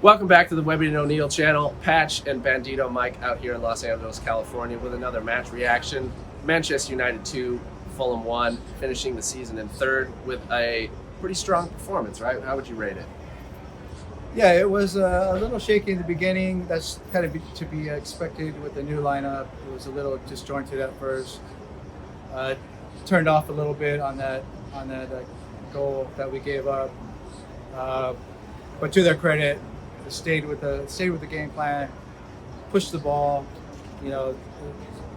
Welcome back to the Webby O'Neill channel. Patch and Bandino Mike out here in Los Angeles, California with another match reaction. Manchester United 2, Fulham 1, finishing the season in third with a pretty strong performance, right? How would you rate it? Yeah, it was a little shaky in the beginning. That's kind of to be expected with the new lineup. It was a little disjointed at first. Turned off a little bit on that goal that we gave up. But to their credit, stayed with the game plan, pushed the ball,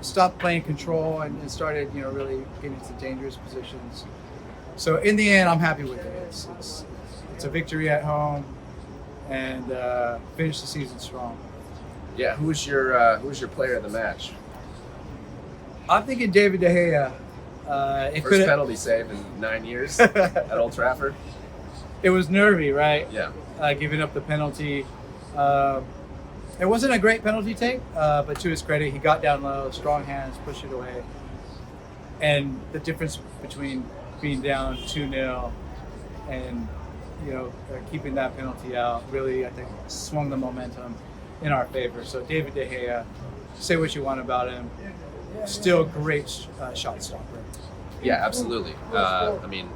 stopped playing control and started, really getting into dangerous positions. So in the end, I'm happy with it. It's a victory at home, and finished the season strong. Yeah, who was your player of the match? I'm thinking David De Gea. First penalty save in 9 years at Old Trafford. It was nervy, right? Yeah. Giving up the penalty. It wasn't a great penalty take, but to his credit, he got down low, strong hands, pushed it away. And the difference between being down 2-0 and keeping that penalty out really, I think, swung the momentum in our favor. So David De Gea, say what you want about him, still great shot stopper. Yeah, absolutely.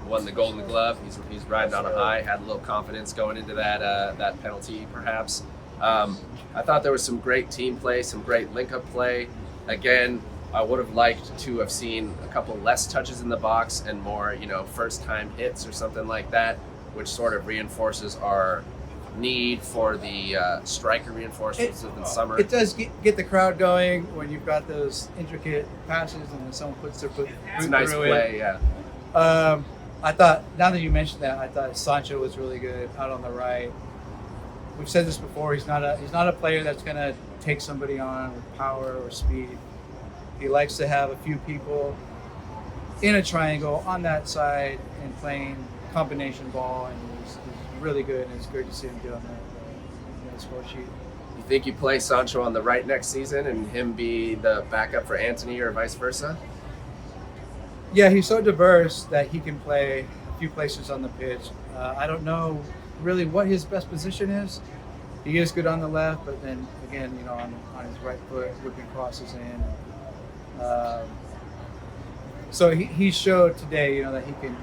Won the Golden Glove. He's riding on a high. Had a little confidence going into that penalty, perhaps. I thought there was some great team play, some great link-up play. Again, I would have liked to have seen a couple less touches in the box and more, first-time hits or something like that, which sort of reinforces our need for the striker reinforcements of the summer. It does get the crowd going when you've got those intricate passes and then someone puts their foot It's a nice play, yeah. I thought, now that you mentioned that, I thought Sancho was really good out on the right. We've said this before, he's not a player that's going to take somebody on with power or speed. He likes to have a few people in a triangle on that side and playing combination ball, and he's really good, and it's great to see him doing that on the score sheet. You think you play Sancho on the right next season and him be the backup for Anthony or vice versa? Yeah, he's so diverse that he can play a few places on the pitch. I don't know really what his best position is. He is good on the left, but then again, on his right foot, whipping crosses in. So he showed today, that he can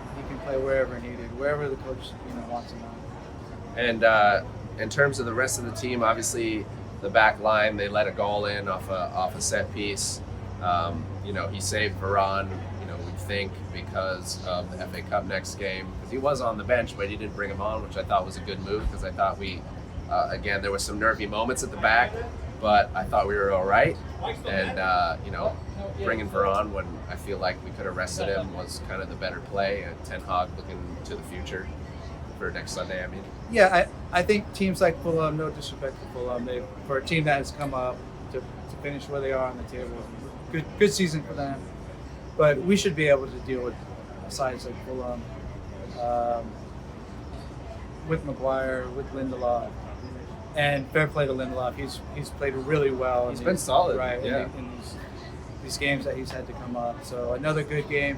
play wherever needed, wherever the coach wants him on. And in terms of the rest of the team, obviously the back line, they let a goal in off a set piece. He saved Varane, we think because of the FA Cup next game, because he was on the bench, but he didn't bring him on, which I thought was a good move, because I thought again, there were some nervy moments at the back, but I thought we were all right. And, bringing Varane when I feel like we could have rested him was kind of the better play, and Ten Hag looking to the future for next Sunday, Yeah, I think teams like Fulham, no disrespect to Fulham, for a team that has come up to finish where they are on the table, good season for them. But we should be able to deal with sides like Fulham, with Maguire, with Lindelof. And fair play to Lindelof. He's played really well. He's been solid, right? Yeah. In these games that he's had to come up. So another good game.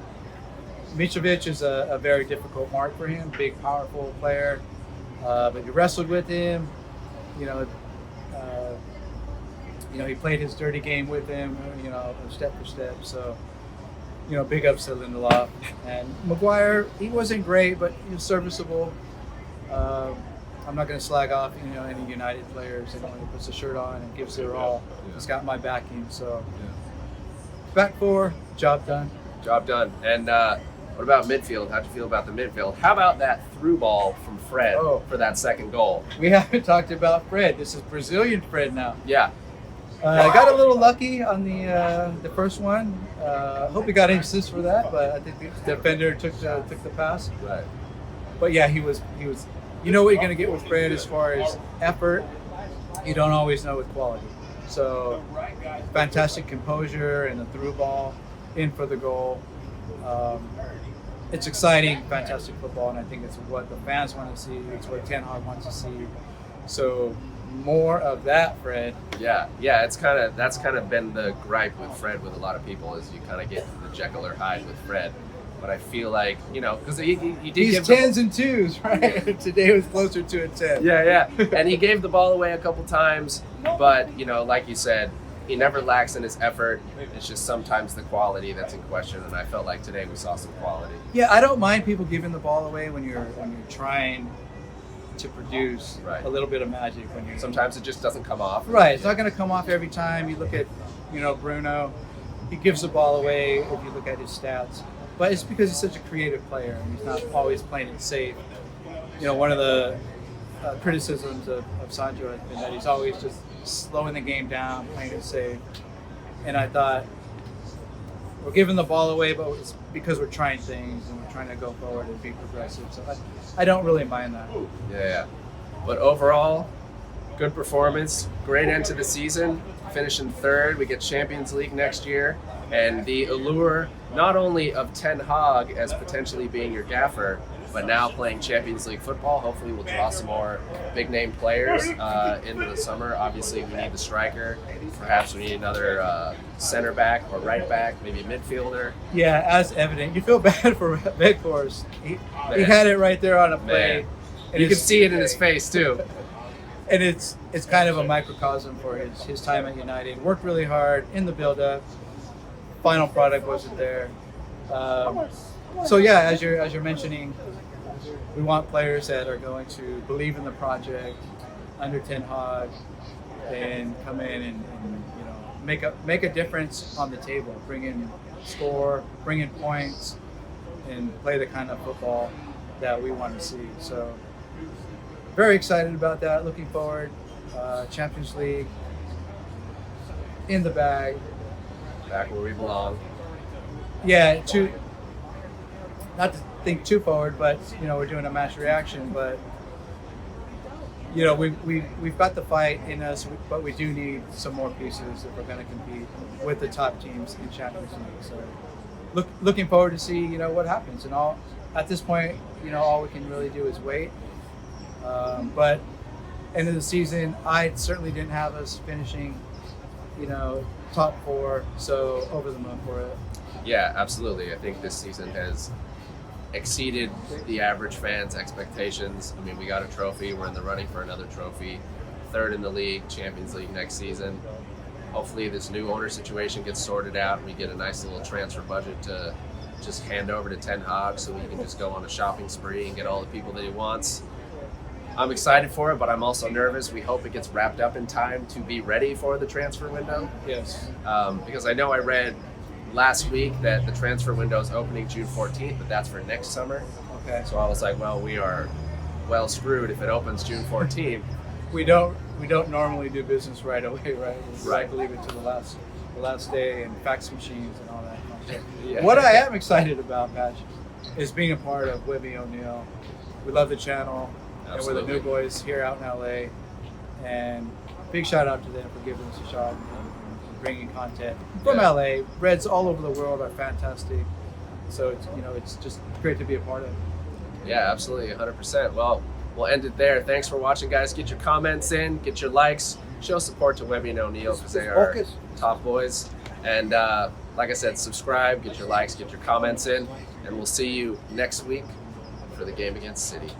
Mitrovic is a very difficult mark for him. Big, powerful player. But you wrestled with him. He played his dirty game with him. Step for step. So. Big ups to Lindelof. And Maguire, he wasn't great, but he was serviceable. I'm not going to slag off, any United players. Anyone who puts a shirt on and gives their all. He's got my backing. So, back four, job done. Job done. And what about midfield? How'd you feel about the midfield? How about that through ball from Fred for that second goal? We haven't talked about Fred. This is Brazilian Fred now. Yeah. I got a little lucky on the first one. Hope he got an assist for that, but I think the defender took the pass. Right. But yeah, he was. You know what you're gonna get with Fred as far as effort. You don't always know with quality. So fantastic composure and the through ball in for the goal. It's exciting, fantastic football, and I think it's what the fans want to see. It's what Ten Hag wants to see. So more of that, Fred. Yeah. That's kind of been the gripe with Fred with a lot of people, is you kind of get the Jekyll or Hyde with Fred. but I feel like, because he did He's give tens and twos, right? Today was closer to a 10. Yeah. And he gave the ball away a couple times, but, like you said, he never lacks in his effort. It's just sometimes the quality that's in question, and I felt like today we saw some quality. Yeah, I don't mind people giving the ball away when you're trying to produce Right. a little bit of magic. When you're Sometimes it just doesn't come off. right, it's not going to come off every time. You look at, Bruno, he gives the ball away if you look at his stats, but it's because he's such a creative player and he's not always playing it safe. One of the criticisms of Sancho has been that he's always just slowing the game down, playing it safe. And I thought, we're giving the ball away, but it's because we're trying things and we're trying to go forward and be progressive. So I don't really mind that. Yeah. But overall, good performance, great end to the season, finishing third. We get Champions League next year, and the allure not only of Ten Hag as potentially being your gaffer, but now playing Champions League football. Hopefully we'll draw some more big-name players into the summer. Obviously, we need the striker. Perhaps we need another center back or right back, maybe a midfielder. Yeah, as evident. You feel bad for Weghorst. He had it right there on a play. And you can see it in his face, too. And it's kind of a microcosm for his time at United. Worked really hard in the build-up. Final product wasn't there. So yeah, as you're mentioning, we want players that are going to believe in the project under Ten Hag and come in and make a difference on the table, bring in points, and play the kind of football that we want to see. So very excited about that. Looking forward. Champions League in the bag. Back where we belong. Yeah, not to think too forward, but we're doing a match reaction, but we've got the fight in us, but we do need some more pieces if we're going to compete with the top teams in Champions League. So looking forward to see what happens, and all at this point all we can really do is wait. But end of the season, I certainly didn't have us finishing top 4, so over the moon for it. Yeah, absolutely. I think this season has exceeded the average fan's expectations. I mean, we got a trophy. We're in the running for another trophy. Third in the league, Champions League next season. Hopefully this new owner situation gets sorted out and we get a nice little transfer budget to just hand over to Ten Hag so he can just go on a shopping spree and get all the people that he wants. I'm excited for it, but I'm also nervous. We hope it gets wrapped up in time to be ready for the transfer window. Yes. Because I know I read last week that the transfer window is opening June 14th, but that's for next summer. Okay. So I was like, well, we are well screwed if it opens June 14th. We don't normally do business right away, right? We Right. like to leave it to the last day and fax machines and all that kind of stuff. Yeah. What I am excited about, Patch, is being a part of Webby O'Neill. We love the channel, and we're the Absolutely. new boys here out in LA. And big shout out to them for giving us a shot and bringing content from Yeah. LA. Reds all over the world are fantastic, so it's just great to be a part of. Yeah, absolutely, 100%. Well, we'll end it there. Thanks for watching, guys. Get your comments in, get your likes, show support to Webby and O'Neill because they are Focus. top boys. And like I said, subscribe, get your likes, get your comments in, and we'll see you next week for the game against City.